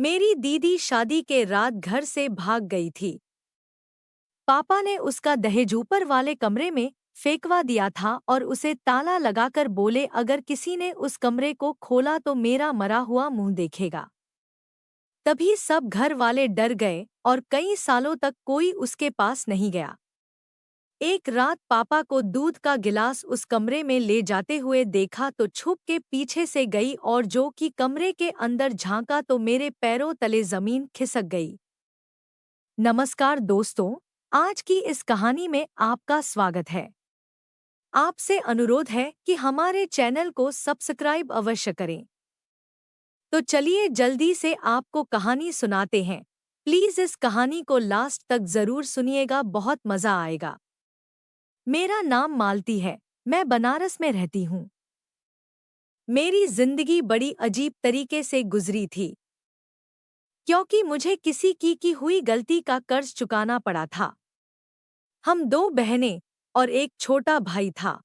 मेरी दीदी शादी के रात घर से भाग गई थी। पापा ने उसका दहेज ऊपर वाले कमरे में फेंकवा दिया था और उसे ताला लगाकर बोले अगर किसी ने उस कमरे को खोला तो मेरा मरा हुआ मुंह देखेगा। तभी सब घर वाले डर गए और कई सालों तक कोई उसके पास नहीं गया। एक रात पापा को दूध का गिलास उस कमरे में ले जाते हुए देखा तो छुप के पीछे से गई और जो कि कमरे के अंदर झांका तो मेरे पैरों तले जमीन खिसक गई। नमस्कार दोस्तों, आज की इस कहानी में आपका स्वागत है। आपसे अनुरोध है कि हमारे चैनल को सब्सक्राइब अवश्य करें। तो चलिए जल्दी से आपको कहानी सुनाते हैं। प्लीज इस कहानी को लास्ट तक जरूर सुनिएगा, बहुत मजा आएगा। मेरा नाम मालती है, मैं बनारस में रहती हूँ। मेरी जिंदगी बड़ी अजीब तरीके से गुजरी थी, क्योंकि मुझे किसी की हुई गलती का कर्ज चुकाना पड़ा था। हम दो बहनें और एक छोटा भाई था।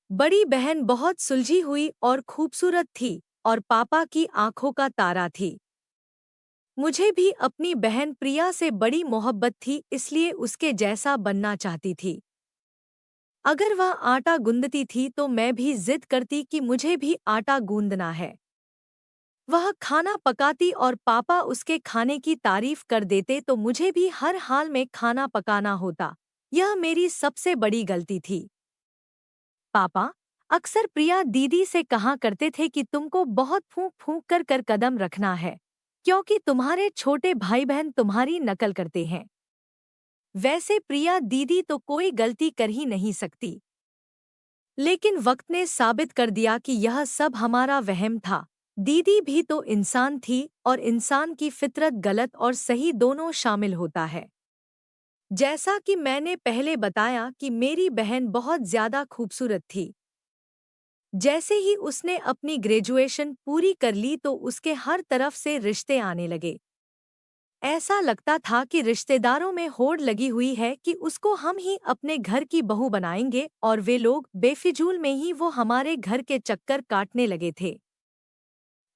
बड़ी बहन बहुत सुलझी हुई और खूबसूरत थी और पापा की आंखों का तारा थी। मुझे भी अपनी बहन प्रिया से बड़ी मोहब्बत थी, इसलिए उसके जैसा बनना चाहती थी। अगर वह आटा गूंदती थी तो मैं भी जिद करती कि मुझे भी आटा गूंदना है। वह खाना पकाती और पापा उसके खाने की तारीफ कर देते तो मुझे भी हर हाल में खाना पकाना होता। यह मेरी सबसे बड़ी गलती थी। पापा अक्सर प्रिया दीदी से कहा करते थे कि तुमको बहुत फूंक फूंक कर कदम रखना है, क्योंकि तुम्हारे छोटे भाई बहन तुम्हारी नकल करते हैं। वैसे प्रिया दीदी तो कोई गलती कर ही नहीं सकती, लेकिन वक्त ने साबित कर दिया कि यह सब हमारा वहम था। दीदी भी तो इंसान थी और इंसान की फितरत गलत और सही दोनों शामिल होता है। जैसा कि मैंने पहले बताया कि मेरी बहन बहुत ज्यादा खूबसूरत थी। जैसे ही उसने अपनी ग्रेजुएशन पूरी कर ली तो उसके हर तरफ से रिश्ते आने लगे। ऐसा लगता था कि रिश्तेदारों में होड़ लगी हुई है कि उसको हम ही अपने घर की बहू बनाएंगे, और वे लोग बेफिजूल में ही वो हमारे घर के चक्कर काटने लगे थे।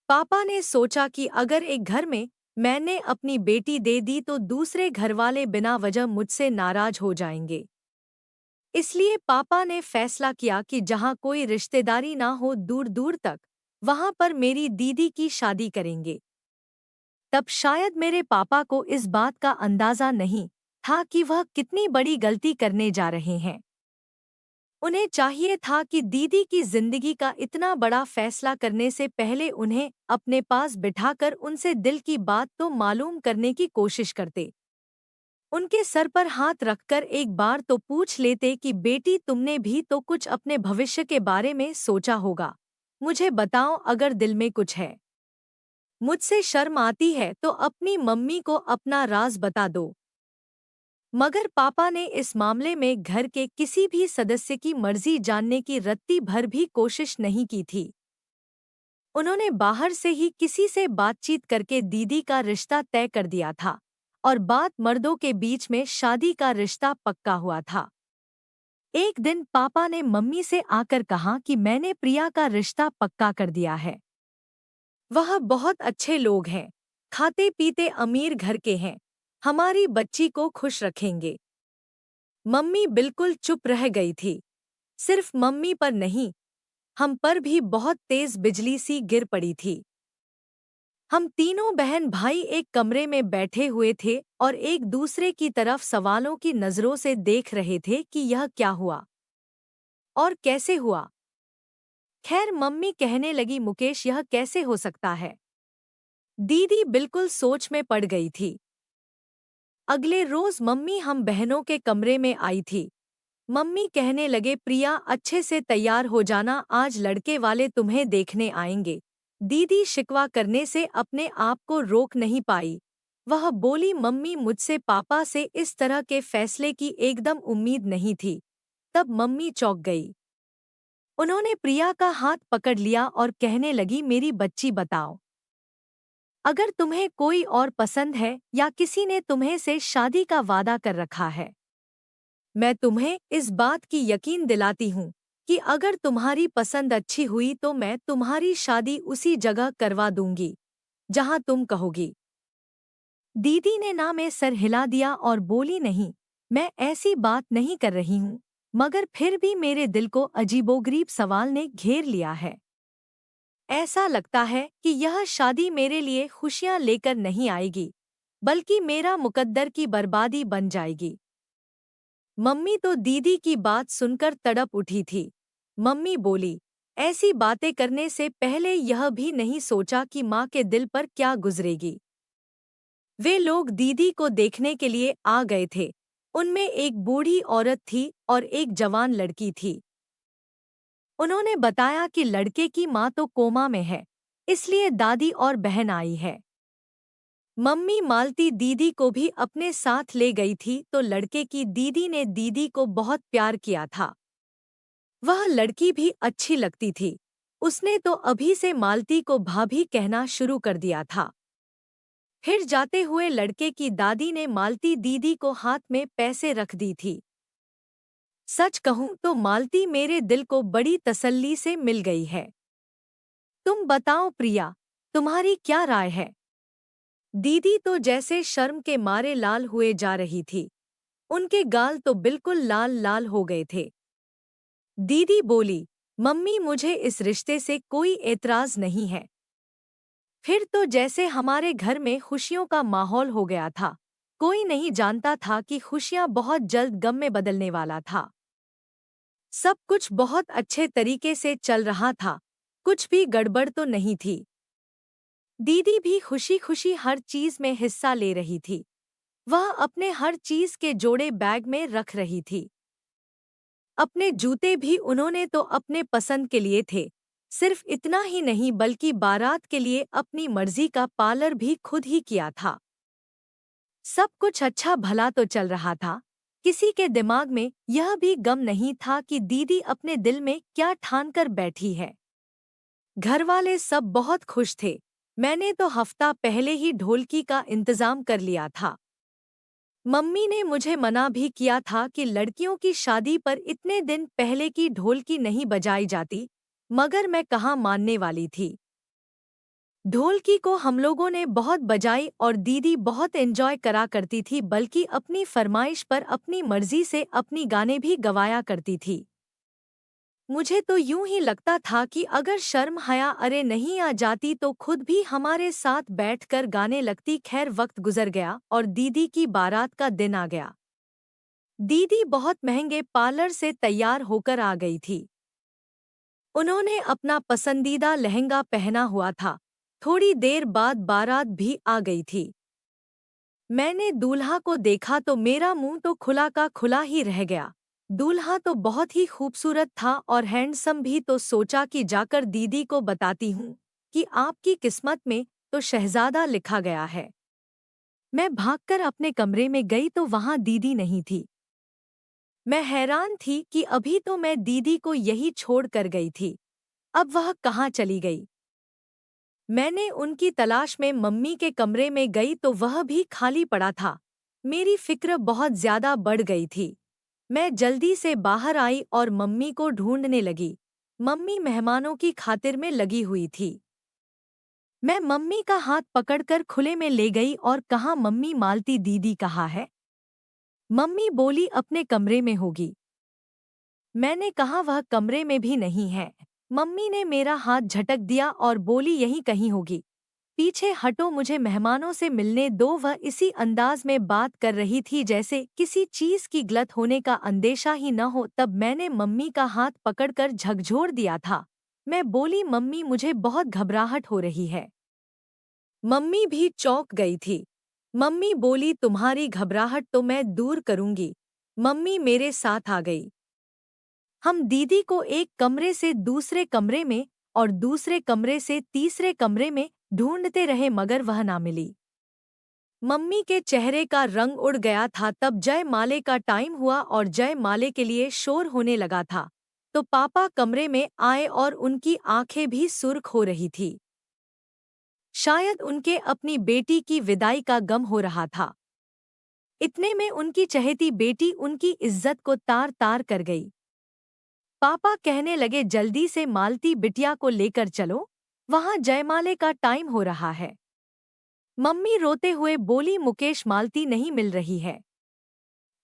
पापा ने सोचा कि अगर एक घर में मैंने अपनी बेटी दे दी तो दूसरे घरवाले बिना वजह मुझसे नाराज हो जाएंगे। इसलिए पापा ने फैसला किया कि जहां कोई रिश्तेदारी ना हो दूर दूर तक, वहां पर मेरी दीदी की शादी करेंगे। तब शायद मेरे पापा को इस बात का अंदाजा नहीं था कि वह कितनी बड़ी गलती करने जा रहे हैं। उन्हें चाहिए था कि दीदी की जिंदगी का इतना बड़ा फैसला करने से पहले उन्हें अपने पास बिठाकर उनसे दिल की बात तो मालूम करने की कोशिश करते। उनके सर पर हाथ रखकर एक बार तो पूछ लेते कि बेटी तुमने भी तो कुछ अपने भविष्य के बारे में सोचा होगा। मुझे बताओ अगर दिल में कुछ है। मुझसे शर्म आती है तो अपनी मम्मी को अपना राज बता दो। मगर पापा ने इस मामले में घर के किसी भी सदस्य की मर्जी जानने की रत्ती भर भी कोशिश नहीं की थी। उन्होंने बाहर से ही किसी से बातचीत करके दीदी का रिश्ता तय कर दिया था और बात मर्दों के बीच में शादी का रिश्ता पक्का हुआ था। एक दिन पापा ने मम्मी से आकर कहा कि मैंने प्रिया का रिश्ता पक्का कर दिया है। वह बहुत अच्छे लोग हैं, खाते पीते अमीर घर के हैं, हमारी बच्ची को खुश रखेंगे। मम्मी बिल्कुल चुप रह गई थी। सिर्फ मम्मी पर नहीं, हम पर भी बहुत तेज बिजली सी गिर पड़ी थी। हम तीनों बहन भाई एक कमरे में बैठे हुए थे और एक दूसरे की तरफ सवालों की नजरों से देख रहे थे कि यह क्या हुआ और कैसे हुआ। खैर मम्मी कहने लगी, मुकेश यह कैसे हो सकता है। दीदी बिल्कुल सोच में पड़ गई थी। अगले रोज मम्मी हम बहनों के कमरे में आई थी। मम्मी कहने लगे, प्रिया अच्छे से तैयार हो जाना, आज लड़के वाले तुम्हें देखने आएंगे। दीदी शिकवा करने से अपने आप को रोक नहीं पाई। वह बोली, मम्मी मुझसे पापा से इस तरह के फैसले की एकदम उम्मीद नहीं थी। तब मम्मी चौंक गई। उन्होंने प्रिया का हाथ पकड़ लिया और कहने लगी, मेरी बच्ची बताओ, अगर तुम्हें कोई और पसंद है या किसी ने तुम्हें से शादी का वादा कर रखा है, मैं तुम्हें इस बात की यकीन दिलाती हूँ कि अगर तुम्हारी पसंद अच्छी हुई तो मैं तुम्हारी शादी उसी जगह करवा दूंगी। जहां तुम कहोगी। दीदी ने ना में सर हिला दिया और बोली, नहीं, मैं ऐसी बात नहीं कर रही हूँ। मगर फिर भी मेरे दिल को अजीबोगरीब सवाल ने घेर लिया है। ऐसा लगता है कि यह शादी मेरे लिए खुशियां लेकर नहीं आएगी, बल्कि मेरा मुकद्दर की बर्बादी बन जाएगी। मम्मी तो दीदी की बात सुनकर तड़प उठी थी। मम्मी बोली, ऐसी बातें करने से पहले यह भी नहीं सोचा कि माँ के दिल पर क्या गुजरेगी। वे लोग दीदी को देखने के लिए आ गए थे। उनमें एक बूढ़ी औरत थी और एक जवान लड़की थी। उन्होंने बताया कि लड़के की माँ तो कोमा में है, इसलिए दादी और बहन आई है। मम्मी मालती दीदी को भी अपने साथ ले गई थी तो लड़के की दीदी ने दीदी को बहुत प्यार किया था। वह लड़की भी अच्छी लगती थी। उसने तो अभी से मालती को भाभी कहना शुरू कर दिया था। फिर जाते हुए लड़के की दादी ने मालती दीदी को हाथ में पैसे रख दी थी। सच कहूं तो मालती मेरे दिल को बड़ी तसल्ली से मिल गई है। तुम बताओ प्रिया, तुम्हारी क्या राय है? दीदी तो जैसे शर्म के मारे लाल हुए जा रही थी। उनके गाल तो बिल्कुल लाल लाल हो गए थे। दीदी बोली, मम्मी मुझे इस रिश्ते से कोई एतराज नहीं है। फिर तो जैसे हमारे घर में खुशियों का माहौल हो गया था। कोई नहीं जानता था कि खुशियां बहुत जल्द गम में बदलने वाला था। सब कुछ बहुत अच्छे तरीके से चल रहा था, कुछ भी गड़बड़ तो नहीं थी। दीदी भी खुशी खुशी हर चीज में हिस्सा ले रही थी। वह अपने हर चीज के जोड़े बैग में रख रही थी। अपने जूते भी उन्होंने तो अपने पसंद के लिए थे। सिर्फ इतना ही नहीं बल्कि बारात के लिए अपनी मर्जी का पार्लर भी खुद ही किया था। सब कुछ अच्छा भला तो चल रहा था। किसी के दिमाग में यह भी गम नहीं था कि दीदी अपने दिल में क्या ठान कर बैठी है। घरवाले सब बहुत खुश थे। मैंने तो हफ्ता पहले ही ढोलकी का इंतजाम कर लिया था। मम्मी ने मुझे मना भी किया था कि लड़कियों की शादी पर इतने दिन पहले की ढोलकी नहीं बजाई जाती, मगर मैं कहाँ मानने वाली थी। ढोलकी को हम लोगों ने बहुत बजाई और दीदी बहुत एंजॉय करा करती थी, बल्कि अपनी फरमाइश पर अपनी मर्जी से अपनी गाने भी गवाया करती थी। मुझे तो यूं ही लगता था कि अगर शर्म हया अरे नहीं आ जाती तो खुद भी हमारे साथ बैठकर गाने लगती। खैर वक्त गुजर गया और दीदी की बारात का दिन आ गया। दीदी बहुत महंगे पार्लर से तैयार होकर आ गई थी। उन्होंने अपना पसंदीदा लहंगा पहना हुआ था। थोड़ी देर बाद बारात भी आ गई थी। मैंने दूल्हा को देखा तो मेरा मुंह तो खुला का खुला ही रह गया। दूल्हा तो बहुत ही खूबसूरत था और हैंडसम भी, तो सोचा कि जाकर दीदी को बताती हूँ कि आपकी किस्मत में तो शहजादा लिखा गया है। मैं भागकर अपने कमरे में गई तो वहां दीदी नहीं थी। मैं हैरान थी कि अभी तो मैं दीदी को यही छोड़ कर गई थी, अब वह कहाँ चली गई। मैंने उनकी तलाश में मम्मी के कमरे में गई तो वह भी खाली पड़ा था। मेरी फिक्र बहुत ज्यादा बढ़ गई थी। मैं जल्दी से बाहर आई और मम्मी को ढूंढने लगी। मम्मी मेहमानों की खातिर में लगी हुई थी। मैं मम्मी का हाथ पकड़कर खुले में ले गई और कहा, मम्मी मालती दीदी कहाँ है? मम्मी बोली, अपने कमरे में होगी। मैंने कहा, वह कमरे में भी नहीं है। मम्मी ने मेरा हाथ झटक दिया और बोली, यहीं कहीं होगी। पीछे हटो, मुझे मेहमानों से मिलने दो। वह इसी अंदाज में बात कर रही थी जैसे किसी चीज की गलत होने का अंदेशा ही न हो। तब मैंने मम्मी का हाथ पकड़कर झकझोर दिया था। मैं बोली, मम्मी मुझे बहुत घबराहट हो रही है। मम्मी भी चौंक गई थी। मम्मी बोली, तुम्हारी घबराहट तो मैं दूर करूंगी। मम्मी मेरे साथ आ गई। हम दीदी को एक कमरे से दूसरे कमरे में और दूसरे कमरे से तीसरे कमरे में ढूंढते रहे, मगर वह ना मिली। मम्मी के चेहरे का रंग उड़ गया था। तब जयमाले का टाइम हुआ और जयमाले के लिए शोर होने लगा था, तो पापा कमरे में आए और उनकी आंखें भी सुर्ख हो रही थी। शायद उनके अपनी बेटी की विदाई का गम हो रहा था। इतने में उनकी चहेती बेटी उनकी इज्जत को तार तार कर गई। पापा कहने लगे, जल्दी से मालती बिटिया को लेकर चलो, वहां जयमाले का टाइम हो रहा है। मम्मी रोते हुए बोली, मुकेश, मालती नहीं मिल रही है।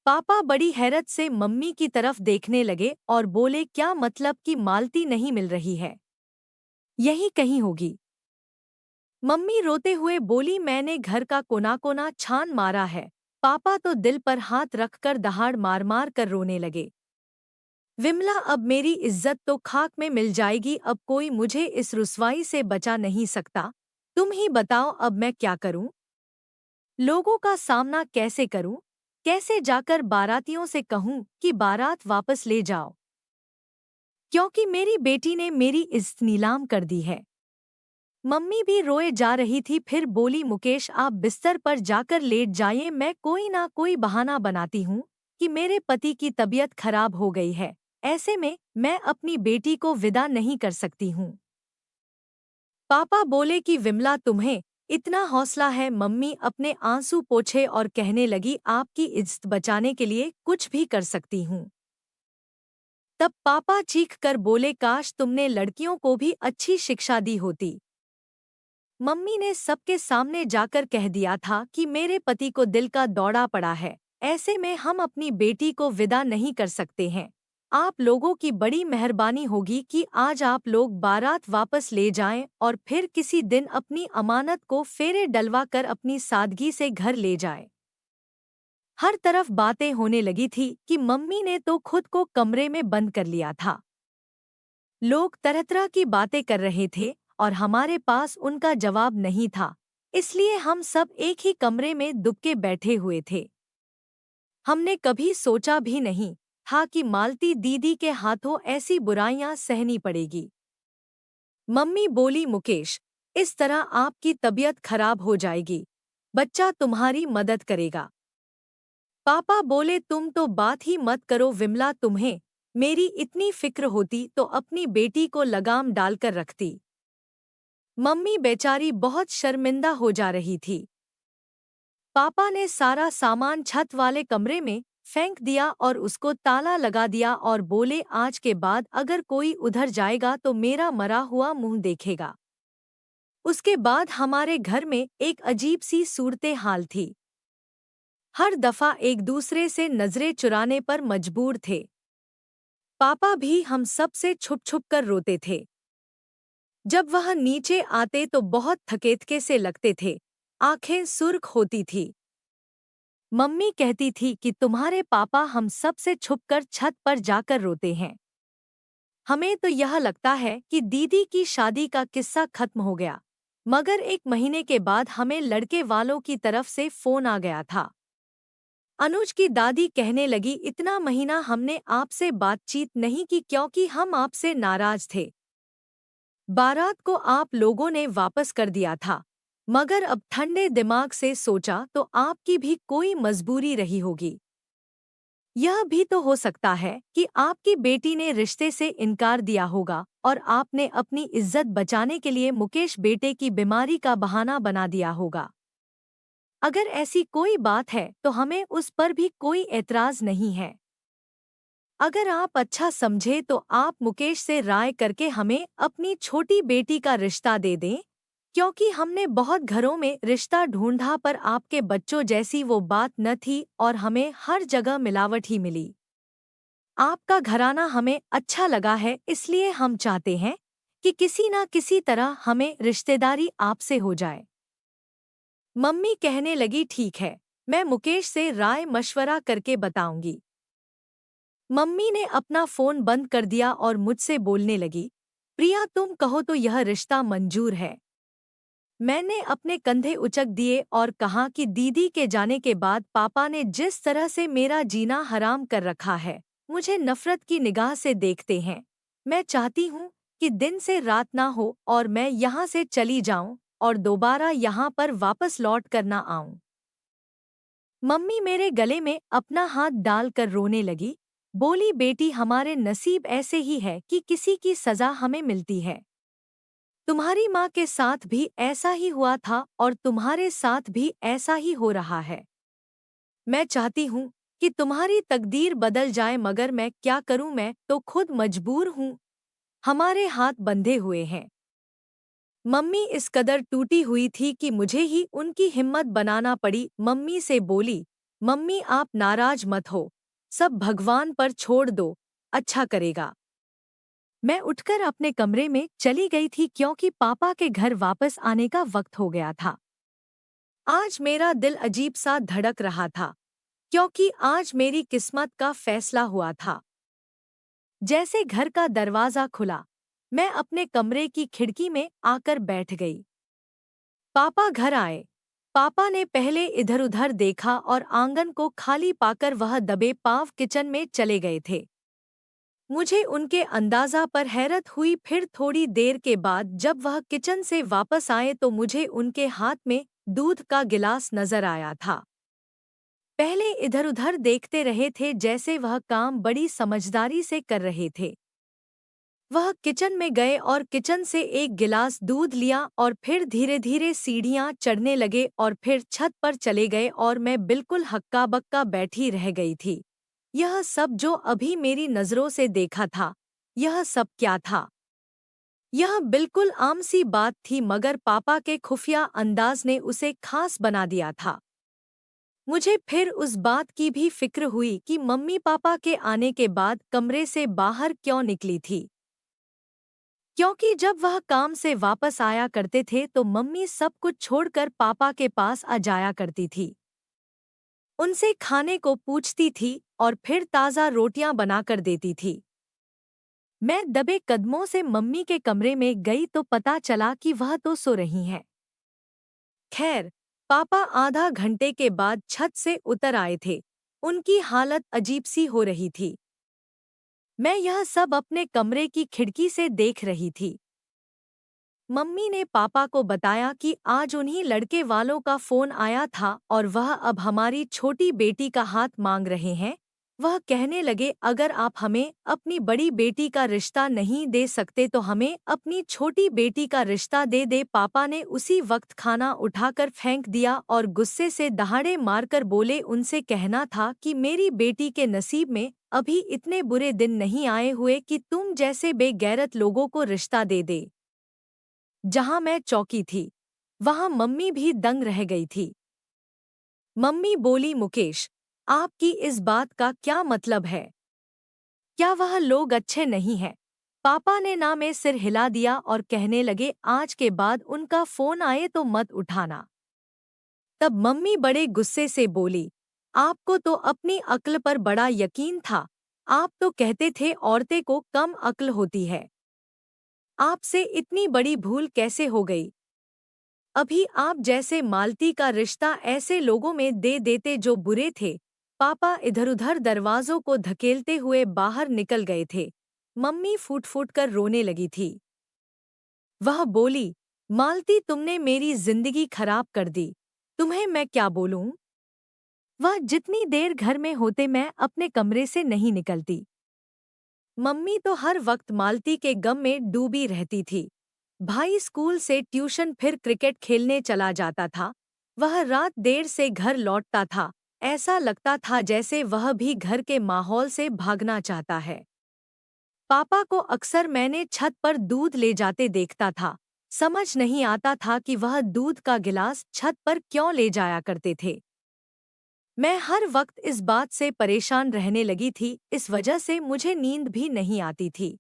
पापा बड़ी हैरत से मम्मी की तरफ देखने लगे और बोले, क्या मतलब कि मालती नहीं मिल रही है? यहीं कहीं होगी। मम्मी रोते हुए बोली, मैंने घर का कोना कोना छान मारा है। पापा तो दिल पर हाथ रखकर दहाड़ मार मार कर रोने लगे। विमला, अब मेरी इज्जत तो खाक में मिल जाएगी। अब कोई मुझे इस रुसवाई से बचा नहीं सकता। तुम ही बताओ, अब मैं क्या करूं? लोगों का सामना कैसे करूं? कैसे जाकर बारातियों से कहूं कि बारात वापस ले जाओ, क्योंकि मेरी बेटी ने मेरी इज्जत नीलाम कर दी है। मम्मी भी रोए जा रही थी, फिर बोली, मुकेश, आप बिस्तर पर जाकर लेट जाइए। मैं कोई ना कोई बहाना बनाती हूँ कि मेरे पति की तबीयत खराब हो गई है। ऐसे में मैं अपनी बेटी को विदा नहीं कर सकती हूँ। पापा बोले कि विमला, तुम्हें इतना हौसला है? मम्मी अपने आंसू पोंछे और कहने लगी, आपकी इज्जत बचाने के लिए कुछ भी कर सकती हूँ। तब पापा चीख कर बोले, काश तुमने लड़कियों को भी अच्छी शिक्षा दी होती। मम्मी ने सबके सामने जाकर कह दिया था कि मेरे पति को दिल का दौरा पड़ा है। ऐसे में हम अपनी बेटी को विदा नहीं कर सकते हैं। आप लोगों की बड़ी मेहरबानी होगी कि आज आप लोग बारात वापस ले जाएं और फिर किसी दिन अपनी अमानत को फेरे डलवा कर अपनी सादगी से घर ले जाएं। हर तरफ बातें होने लगी थी कि मम्मी ने तो खुद को कमरे में बंद कर लिया था। लोग तरह तरह की बातें कर रहे थे और हमारे पास उनका जवाब नहीं था, इसलिए हम सब एक ही कमरे में दुबके बैठे हुए थे। हमने कभी सोचा भी नहीं था कि मालती दीदी के हाथों ऐसी बुराइयां सहनी पड़ेगी। मम्मी बोली, मुकेश, इस तरह आपकी तबीयत खराब हो जाएगी। बच्चा तुम्हारी मदद करेगा। पापा बोले, तुम तो बात ही मत करो विमला, तुम्हें मेरी इतनी फिक्र होती तो अपनी बेटी को लगाम डालकर रखती। मम्मी बेचारी बहुत शर्मिंदा हो जा रही थी। पापा ने सारा सामान छत वाले कमरे में फेंक दिया और उसको ताला लगा दिया और बोले, आज के बाद अगर कोई उधर जाएगा तो मेरा मरा हुआ मुंह देखेगा। उसके बाद हमारे घर में एक अजीब सी सूरते हाल थी। हर दफा एक दूसरे से नजरें चुराने पर मजबूर थे। पापा भी हम सब से छुप छुप कर रोते थे। जब वह नीचे आते तो बहुत थकेथके से लगते थे, आंखें सुर्ख होती थी। मम्मी कहती थी कि तुम्हारे पापा हम सब से छुपकर छत पर जाकर रोते हैं। हमें तो यह लगता है कि दीदी की शादी का किस्सा खत्म हो गया, मगर एक महीने के बाद हमें लड़के वालों की तरफ से फोन आ गया था। अनुज की दादी कहने लगी, इतना महीना हमने आपसे बातचीत नहीं की क्योंकि हम आपसे नाराज थे। बारात को आप लोगों ने वापस कर दिया था, मगर अब ठंडे दिमाग से सोचा तो आपकी भी कोई मजबूरी रही होगी। यह भी तो हो सकता है कि आपकी बेटी ने रिश्ते से इनकार दिया होगा और आपने अपनी इज्जत बचाने के लिए मुकेश बेटे की बीमारी का बहाना बना दिया होगा। अगर ऐसी कोई बात है तो हमें उस पर भी कोई एतराज नहीं है। अगर आप अच्छा समझे तो आप मुकेश से राय करके हमें अपनी छोटी बेटी का रिश्ता दे दें, क्योंकि हमने बहुत घरों में रिश्ता ढूंढा पर आपके बच्चों जैसी वो बात न थी और हमें हर जगह मिलावट ही मिली। आपका घराना हमें अच्छा लगा है, इसलिए हम चाहते हैं कि किसी न किसी तरह हमें रिश्तेदारी आपसे हो जाए। मम्मी कहने लगी, ठीक है, मैं मुकेश से राय मशवरा करके बताऊंगी। मम्मी ने अपना फोन बंद कर दिया और मुझसे बोलने लगी, प्रिया, तुम कहो तो यह रिश्ता मंजूर है। मैंने अपने कंधे उचक दिए और कहा कि दीदी के जाने के बाद पापा ने जिस तरह से मेरा जीना हराम कर रखा है, मुझे नफरत की निगाह से देखते हैं। मैं चाहती हूँ कि दिन से रात ना हो और मैं यहाँ से चली जाऊँ और दोबारा यहाँ पर वापस लौट कर ना आऊँ। मम्मी मेरे गले में अपना हाथ डालकर रोने लगी, बोली, बेटी, हमारे नसीब ऐसे ही है कि किसी की सजा हमें मिलती है। तुम्हारी माँ के साथ भी ऐसा ही हुआ था और तुम्हारे साथ भी ऐसा ही हो रहा है। मैं चाहती हूँ कि तुम्हारी तकदीर बदल जाए, मगर मैं क्या करूँ, मैं तो खुद मजबूर हूँ। हमारे हाथ बंधे हुए हैं। मम्मी इस कदर टूटी हुई थी कि मुझे ही उनकी हिम्मत बनाना पड़ी। मम्मी से बोली, मम्मी आप नाराज मत हो, सब भगवान पर छोड़ दो, अच्छा करेगा। मैं उठकर अपने कमरे में चली गई थी क्योंकि पापा के घर वापस आने का वक्त हो गया था। आज मेरा दिल अजीब सा धड़क रहा था क्योंकि आज मेरी किस्मत का फैसला हुआ था। जैसे घर का दरवाजा खुला, मैं अपने कमरे की खिड़की में आकर बैठ गई। पापा घर आए। पापा ने पहले इधर-उधर देखा और आंगन को खाली पाकर वह दबे पांव किचन में चले गए थे। मुझे उनके अंदाजा पर हैरत हुई। फिर थोड़ी देर के बाद जब वह किचन से वापस आए तो मुझे उनके हाथ में दूध का गिलास नजर आया था। पहले इधर-उधर देखते रहे थे जैसे वह काम बड़ी समझदारी से कर रहे थे। वह किचन में गए और किचन से एक गिलास दूध लिया और फिर धीरे-धीरे सीढ़ियां चढ़ने लगे और फिर छत पर चले गए और मैं बिल्कुल हक्का-बक्का बैठी रह गई थी। यह सब जो अभी मेरी नज़रों से देखा था, यह सब क्या था? यह बिल्कुल आम सी बात थी मगर पापा के खुफिया अंदाज ने उसे खास बना दिया था। मुझे फिर उस बात की भी फिक्र हुई कि मम्मी पापा के आने के बाद कमरे से बाहर क्यों निकली थी। क्योंकि जब वह काम से वापस आया करते थे तो मम्मी सब कुछ छोड़कर पापा के पास आ जाया करती थी। उनसे खाने को पूछती थी और फिर ताज़ा रोटियां बनाकर देती थी। मैं दबे कदमों से मम्मी के कमरे में गई तो पता चला कि वह तो सो रही हैं। खैर, पापा आधा घंटे के बाद छत से उतर आए थे। उनकी हालत अजीब सी हो रही थी। मैं यह सब अपने कमरे की खिड़की से देख रही थी। मम्मी ने पापा को बताया कि आज उन्हीं लड़के वालों का फोन आया था और वह अब हमारी छोटी बेटी का हाथ मांग रहे हैं। वह कहने लगे अगर आप हमें अपनी बड़ी बेटी का रिश्ता नहीं दे सकते तो हमें अपनी छोटी बेटी का रिश्ता दे दे। पापा ने उसी वक्त खाना उठाकर फेंक दिया और गुस्से से दहाड़े मारकर बोले उनसे कहना था कि मेरी बेटी के नसीब में अभी इतने बुरे दिन नहीं आए हुए कि तुम जैसे बेगैरत लोगों को रिश्ता दे दे। जहां मैं चौकी थी, वहां मम्मी भी दंग रह गई थी। मम्मी बोली मुकेश, आपकी इस बात का क्या मतलब है? क्या वह लोग अच्छे नहीं हैं? पापा ने ना में सिर हिला दिया और कहने लगे आज के बाद उनका फोन आए तो मत उठाना। तब मम्मी बड़े गुस्से से बोली, आपको तो अपनी अक्ल पर बड़ा यकीन था। आप तो कहते थे औरतें को कम अक्ल होती है। आपसे इतनी बड़ी भूल कैसे हो गई? अभी आप जैसे मालती का रिश्ता ऐसे लोगों में दे देते जो बुरे थे। पापा इधर-उधर दरवाजों को धकेलते हुए बाहर निकल गए थे। मम्मी फूट-फूट कर रोने लगी थी। वह बोली, मालती तुमने मेरी जिंदगी खराब कर दी। तुम्हें मैं क्या बोलूं? वह जितनी देर घर में होते मैं अपने कमरे से नहीं निकलती। मम्मी तो हर वक्त मालती के गम में डूबी रहती थी। भाई स्कूल से ट्यूशन फिर क्रिकेट खेलने चला जाता था। वह रात देर से घर लौटता था। ऐसा लगता था जैसे वह भी घर के माहौल से भागना चाहता है। पापा को अक्सर मैंने छत पर दूध ले जाते देखता था। समझ नहीं आता था कि वह दूध का गिलास छत पर क्यों ले जाया करते थे। मैं हर वक्त इस बात से परेशान रहने लगी थी। इस वजह से मुझे नींद भी नहीं आती थी।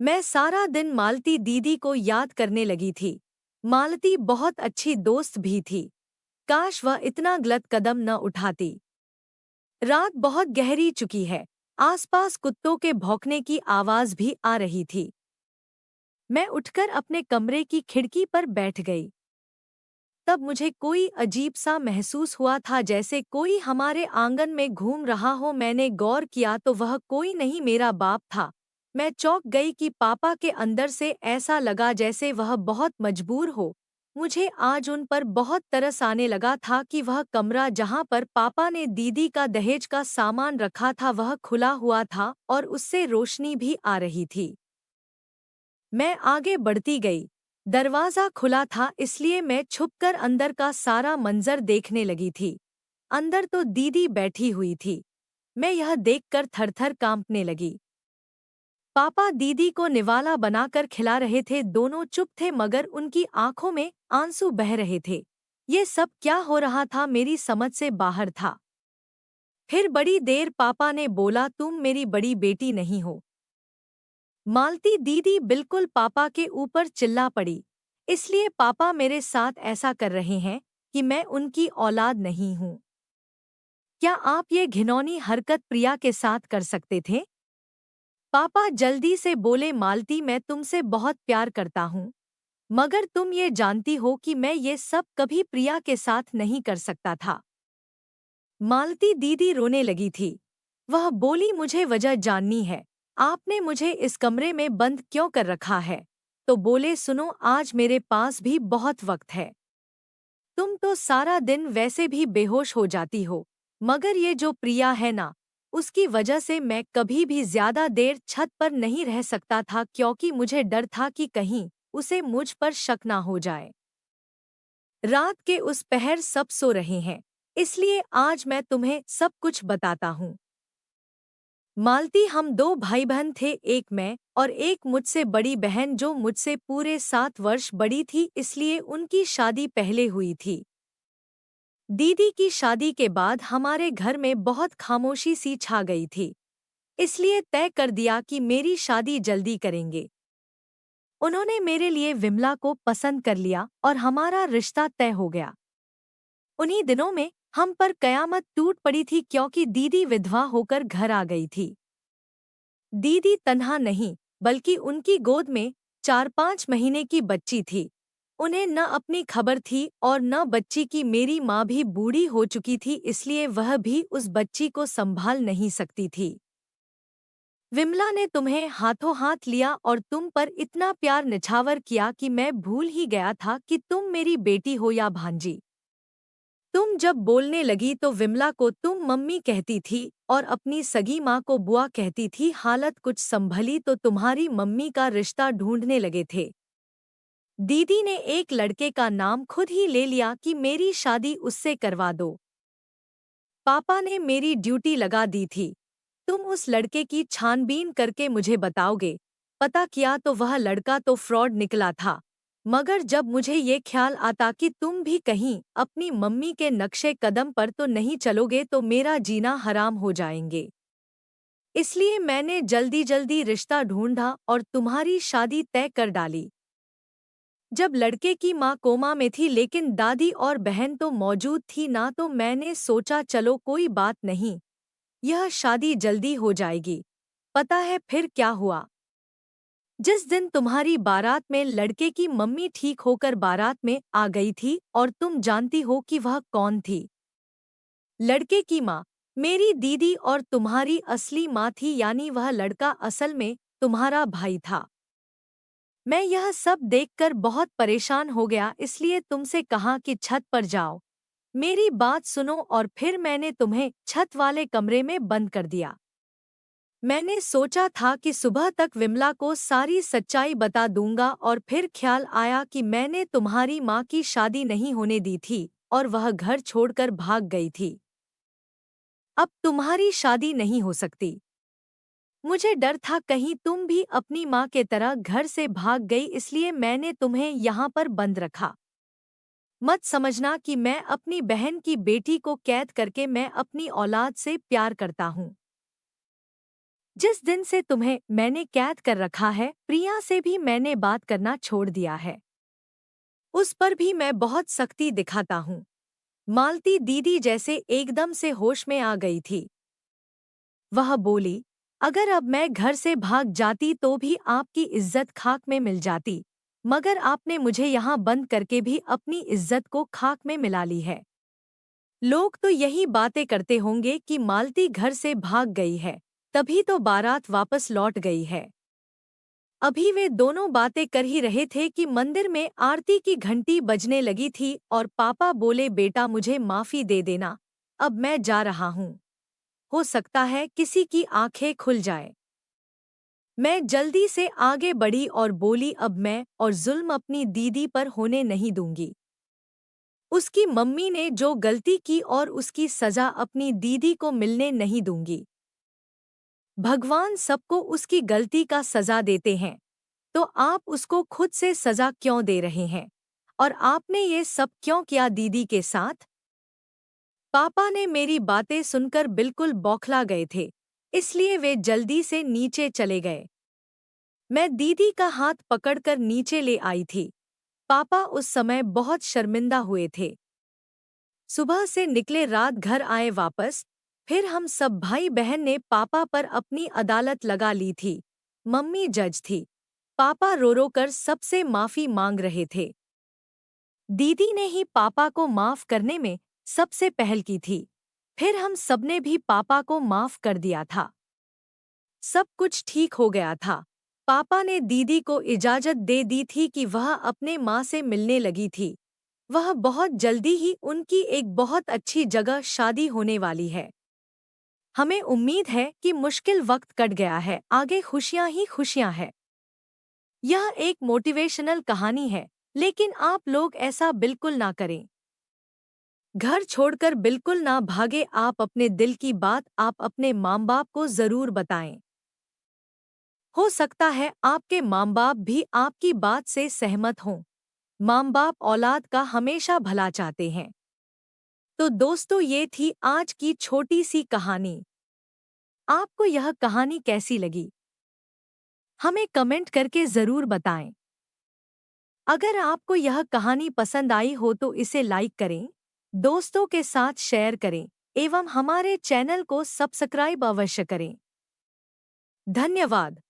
मैं सारा दिन मालती दीदी को याद करने लगी थी। मालती बहुत अच्छी दोस्त भी थी। काश वह इतना गलत कदम न उठाती। रात बहुत गहरी चुकी है। आसपास कुत्तों के भौंकने की आवाज भी आ रही थी। मैं उठकर अपने कमरे की खिड़की पर बैठ गई। तब मुझे कोई अजीब सा महसूस हुआ था जैसे कोई हमारे आंगन में घूम रहा हो। मैंने गौर किया तो वह कोई नहीं मेरा बाप था। मैं चौंक गई कि पापा के अंदर से ऐसा लगा जैसे वह बहुत मजबूर हो। मुझे आज उन पर बहुत तरस आने लगा था कि वह कमरा जहां पर पापा ने दीदी का दहेज का सामान रखा था वह खुला हुआ था और उससे रोशनी भी आ रही थी। मैं आगे बढ़ती गई। दरवाजा खुला था इसलिए मैं छुपकर अंदर का सारा मंजर देखने लगी थी। अंदर तो दीदी बैठी हुई थी। मैं यह देखकर थरथर कांपने लगी। पापा दीदी को निवाला बनाकर खिला रहे थे। दोनों चुप थे मगर उनकी आंखों में आंसू बह रहे थे। ये सब क्या हो रहा था, मेरी समझ से बाहर था। फिर बड़ी देर पापा ने बोला, तुम मेरी बड़ी बेटी नहीं हो। मालती दीदी बिल्कुल पापा के ऊपर चिल्ला पड़ी। इसलिए पापा मेरे साथ ऐसा कर रहे हैं कि मैं उनकी औलाद नहीं हूँ। क्या आप ये घिनौनी हरकत प्रिया के साथ कर सकते थे? पापा जल्दी से बोले, मालती मैं तुमसे बहुत प्यार करता हूँ, मगर तुम ये जानती हो कि मैं ये सब कभी प्रिया के साथ नहीं कर सकता था। मालती दीदी रोने लगी थी। वह बोली, मुझे वजह जाननी है। आपने मुझे इस कमरे में बंद क्यों कर रखा है? तो बोले, सुनो, आज मेरे पास भी बहुत वक्त है। तुम तो सारा दिन वैसे भी बेहोश हो जाती हो, मगर ये जो प्रिया है ना, उसकी वजह से मैं कभी भी ज्यादा देर छत पर नहीं रह सकता था, क्योंकि मुझे डर था कि कहीं उसे मुझ पर शक ना हो जाए। रात के उस पहर सब सो रहे हैं, इसलिए आज मैं तुम्हें सब कुछ बताता हूँ। मालती, हम दो भाई बहन थे, एक मैं और एक मुझसे बड़ी बहन जो मुझसे पूरे 7 वर्ष बड़ी थी, इसलिए उनकी शादी पहले हुई थी। दीदी की शादी के बाद हमारे घर में बहुत खामोशी सी छा गई थी, इसलिए तय कर दिया कि मेरी शादी जल्दी करेंगे। उन्होंने मेरे लिए विमला को पसंद कर लिया और हमारा रिश्ता तय हो गया। उन्हीं दिनों में हम पर कयामत टूट पड़ी थी, क्योंकि दीदी विधवा होकर घर आ गई थी। दीदी तन्हा नहीं, बल्कि उनकी गोद में 4-5 महीने की बच्ची थी। उन्हें न अपनी खबर थी और न बच्ची की। मेरी माँ भी बूढ़ी हो चुकी थी, इसलिए वह भी उस बच्ची को संभाल नहीं सकती थी। विमला ने तुम्हें हाथों हाथ लिया और तुम पर इतना प्यार निछावर किया कि मैं भूल ही गया था कि तुम मेरी बेटी हो या भांजी। तुम जब बोलने लगी तो विमला को तुम मम्मी कहती थी और अपनी सगी माँ को बुआ कहती थी। हालत कुछ संभली तो तुम्हारी मम्मी का रिश्ता ढूंढने लगे थे। दीदी ने एक लड़के का नाम खुद ही ले लिया कि मेरी शादी उससे करवा दो। पापा ने मेरी ड्यूटी लगा दी थी। तुम उस लड़के की छानबीन करके मुझे बताओगे। पता किया तो वह लड़का तो फ्रॉड निकला था, मगर जब मुझे ये ख्याल आता कि तुम भी कहीं अपनी मम्मी के नक्शे कदम पर तो नहीं चलोगे तो मेरा जीना हराम हो जाएंगे। इसलिए मैंने जल्दी जल्दी रिश्ता ढूंढा और तुम्हारी शादी तय कर डाली। जब लड़के की माँ कोमा में थी, लेकिन दादी और बहन तो मौजूद थी ना, तो मैंने सोचा चलो कोई बात नहीं, यह शादी जल्दी हो जाएगी। पता है फिर क्या हुआ? जिस दिन तुम्हारी बारात में लड़के की मम्मी ठीक होकर बारात में आ गई थी, और तुम जानती हो कि वह कौन थी? लड़के की माँ मेरी दीदी और तुम्हारी असली माँ थी, यानी वह लड़का असल में तुम्हारा भाई था। मैं यह सब देखकर बहुत परेशान हो गया, इसलिए तुमसे कहा कि छत पर जाओ, मेरी बात सुनो, और फिर मैंने तुम्हें छत वाले कमरे में बंद कर दिया। मैंने सोचा था कि सुबह तक विमला को सारी सच्चाई बता दूंगा, और फिर ख्याल आया कि मैंने तुम्हारी माँ की शादी नहीं होने दी थी और वह घर छोड़कर भाग गई थी। अब तुम्हारी शादी नहीं हो सकती। मुझे डर था कहीं तुम भी अपनी माँ के तरह घर से भाग गई, इसलिए मैंने तुम्हें यहाँ पर बंद रखा। मत समझना कि मैं अपनी बहन की बेटी को कैद करके मैं अपनी औलाद से प्यार करता हूँ। जिस दिन से तुम्हें मैंने कैद कर रखा है, प्रिया से भी मैंने बात करना छोड़ दिया है। उस पर भी मैं बहुत सख्ती दिखाता हूँ। मालती दीदी जैसे एकदम से होश में आ गई थी। वह बोली, अगर अब मैं घर से भाग जाती तो भी आपकी इज्जत खाक में मिल जाती, मगर आपने मुझे यहाँ बंद करके भी अपनी इज्जत को खाक में मिला ली है। लोग तो यही बातें करते होंगे कि मालती घर से भाग गई है, तभी तो बारात वापस लौट गई है। अभी वे दोनों बातें कर ही रहे थे कि मंदिर में आरती की घंटी बजने लगी थी और पापा बोले, बेटा मुझे माफी दे देना, अब मैं जा रहा हूँ। हो सकता है किसी की आंखें खुल जाए। मैं जल्दी से आगे बढ़ी और बोली, अब मैं और जुल्म अपनी दीदी पर होने नहीं दूंगी। उसकी मम्मी ने जो गलती की और उसकी सजा अपनी दीदी को मिलने नहीं दूंगी। भगवान सबको उसकी गलती का सजा देते हैं, तो आप उसको खुद से सजा क्यों दे रहे हैं? और आपने ये सब क्यों किया दीदी के साथ? पापा ने मेरी बातें सुनकर बिल्कुल बौखला गए थे, इसलिए वे जल्दी से नीचे चले गए। मैं दीदी का हाथ पकड़कर नीचे ले आई थी। पापा उस समय बहुत शर्मिंदा हुए थे। सुबह से निकले रात घर आए वापस, फिर हम सब भाई बहन ने पापा पर अपनी अदालत लगा ली थी। मम्मी जज थी। पापा रो रो कर सबसे माफी मांग रहे थे। दीदी ने ही पापा को माफ करने में सबसे पहल की थी। फिर हम सबने भी पापा को माफ कर दिया था। सब कुछ ठीक हो गया था। पापा ने दीदी को इजाजत दे दी थी कि वह अपने माँ से मिलने लगी थी। वह बहुत जल्दी ही उनकी एक बहुत अच्छी जगह शादी होने वाली है। हमें उम्मीद है कि मुश्किल वक्त कट गया है, आगे खुशियां ही खुशियां है। यह एक मोटिवेशनल कहानी है, लेकिन आप लोग ऐसा बिल्कुल ना करें। घर छोड़कर बिल्कुल ना भागे। आप अपने दिल की बात आप अपने माँ बाप को जरूर बताएं। हो सकता है आपके माँ बाप भी आपकी बात से सहमत हों। माँ बाप औलाद का हमेशा भला चाहते हैं। तो दोस्तों, ये थी आज की छोटी सी कहानी। आपको यह कहानी कैसी लगी? हमें कमेंट करके जरूर बताएं। अगर आपको यह कहानी पसंद आई हो तो इसे लाइक करें, दोस्तों के साथ शेयर करें एवं हमारे चैनल को सब्सक्राइब अवश्य करें। धन्यवाद।